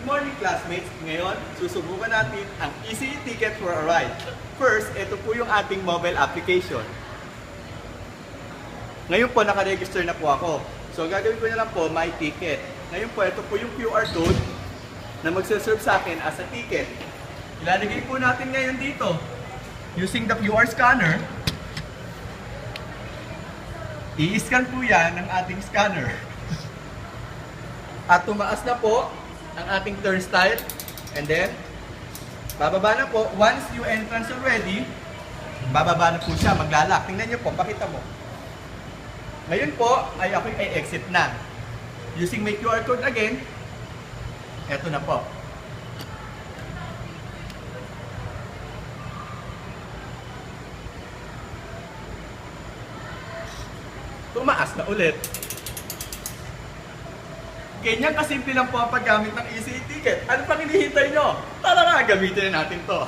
morning classmates! Ngayon, susubukan natin ang ECE Ticket for a Ride. First, ito po yung ating mobile application. Ngayon po, nakaregister na po ako. So, gagawin ko na lang po, my ticket. Ngayon po, ito po yung QR code na magsaserve sa akin as a ticket. Ilalagay po natin ngayon dito. Using the QR scanner, i-scan po yan ng ating scanner. At tumaas na po ang ating turnstile. And then, bababa na po. Once you entrance already, bababa na po siya, maglalak. Tingnan nyo po, pakita mo. Ngayon po, ay ako ay exit na. Using my QR code again, eto na po. Tumaas na ulit. Ganyan kasimple lang po ang paggamit ng ECE Ticket. Ano pang hinihintay nyo? Tara na, gamitin na natin to.